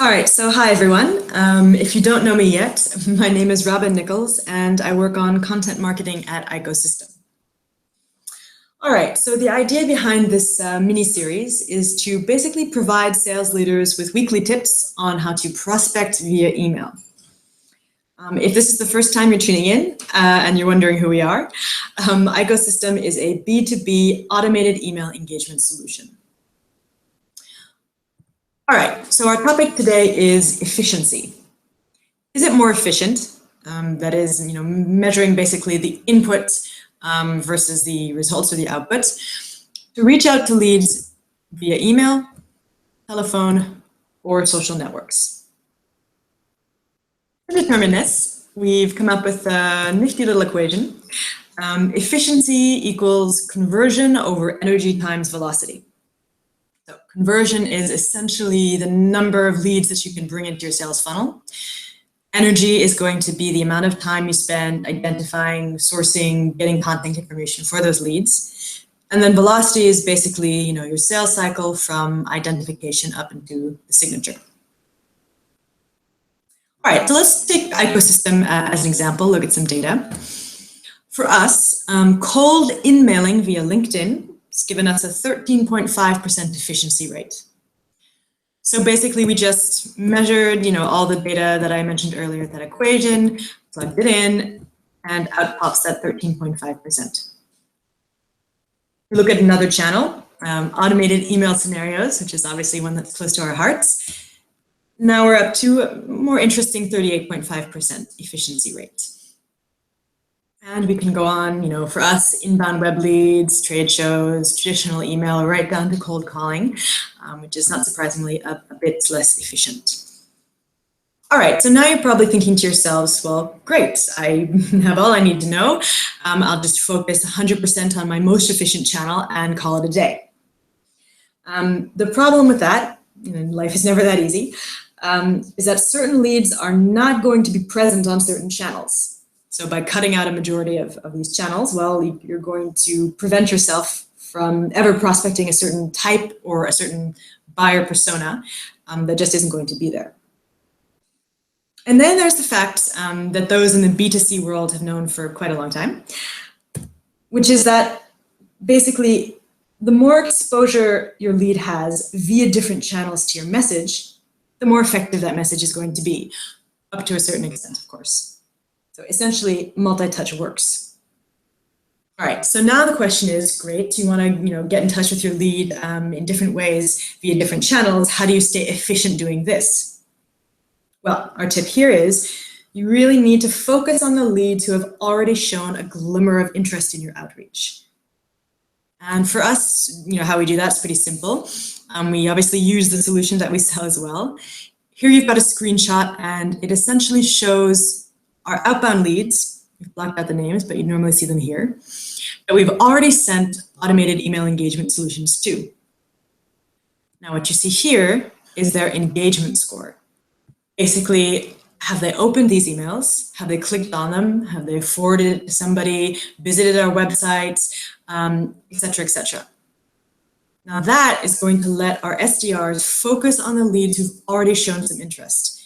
All right, so hi everyone. If you don't know me yet, my name is Robin Nichols and I work on content marketing at Icosystem. All right, so the idea behind this mini-series is to basically provide sales leaders with weekly tips on how to prospect via email. If this is the first time you're tuning in and you're wondering who we are, Icosystem is a B2B automated email engagement solution. All right, so our topic today is efficiency. Is it more efficient? That is, measuring basically the input versus the results or the output to reach out to leads via email, telephone, or social networks. To determine this, we've come up with a nifty little equation. Efficiency equals conversion over energy times velocity. So conversion is essentially the number of leads that you can bring into your sales funnel. Energy is going to be the amount of time you spend identifying, sourcing, getting contact information for those leads. And then velocity is basically, your sales cycle from identification up into the signature. All right, so let's take Icosystem as an example, look at some data. For us, cold in-mailing via LinkedIn has given us a 13.5% efficiency rate. So basically, we just measured, all the data that I mentioned earlier, that equation, plugged it in, and out pops that 13.5%. We look at another channel, automated email scenarios, which is obviously one that's close to our hearts. Now we're up to a more interesting 38.5% efficiency rate. And we can go on, for us, inbound web leads, trade shows, traditional email, right down to cold calling, which is not surprisingly a bit less efficient. All right, so now you're probably thinking to yourselves, well, great, I have all I need to know. I'll just focus 100% on my most efficient channel and call it a day. The problem with that, life is never that easy, is that certain leads are not going to be present on certain channels. So by cutting out a majority of these channels, well, you're going to prevent yourself from ever prospecting a certain type or a certain buyer persona that just isn't going to be there. And then there's the fact that those in the B2C world have known for quite a long time, which is that basically the more exposure your lead has via different channels to your message, the more effective that message is going to be, up to a certain extent, of course. So essentially, multi-touch works. All right, so now the question is, great, you want to get in touch with your lead in different ways via different channels. How do you stay efficient doing this? Well, our tip here is you really need to focus on the leads who have already shown a glimmer of interest in your outreach. And for us, how we do that is pretty simple. We obviously use the solution that we sell as well. Here you've got a screenshot, and it essentially shows our outbound leads. We've blocked out the names, but you normally see them here, that we've already sent automated email engagement solutions to. Now what you see here is their engagement score. Basically, have they opened these emails? Have they clicked on them? Have they forwarded it to somebody, visited our website, et cetera, et cetera. Now that is going to let our SDRs focus on the leads who've already shown some interest.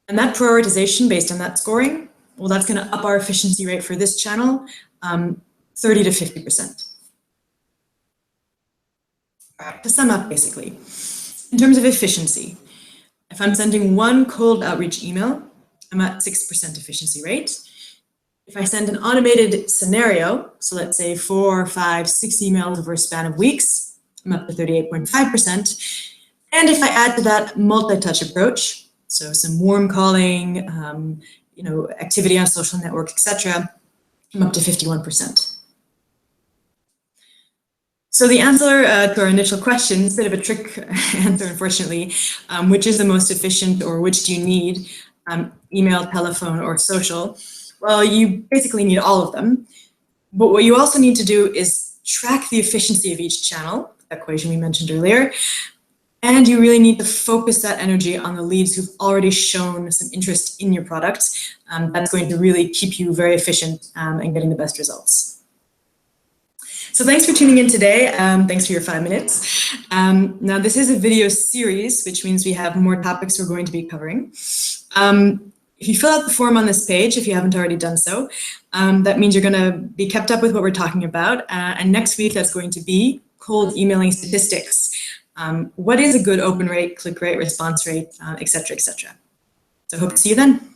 And that prioritization based on that scoring, well, that's going to up our efficiency rate for this channel 30 to 50%. All right, to sum up, basically, in terms of efficiency, if I'm sending one cold outreach email, I'm at 6% efficiency rate. If I send an automated scenario, so let's say 4, 5, 6 emails over a span of weeks, I'm up to 38.5%. And if I add to that multi-touch approach, so some warm calling, activity on social networks, etc., I'm up to 51%. So the answer to our initial question is a bit of a trick answer, unfortunately. Which is the most efficient, or which do you need? Email, telephone, or social? Well, you basically need all of them. But what you also need to do is track the efficiency of each channel, that equation we mentioned earlier. And you really need to focus that energy on the leads who've already shown some interest in your product. That's going to really keep you very efficient and getting the best results. So thanks for tuning in today. Thanks for your 5 minutes. Now, this is a video series, which means we have more topics we're going to be covering. If you fill out the form on this page, if you haven't already done so, that means you're going to be kept up with what we're talking about. And next week, that's going to be cold emailing statistics. What is a good open rate, click rate, response rate, et cetera, et cetera. So hope to see you then.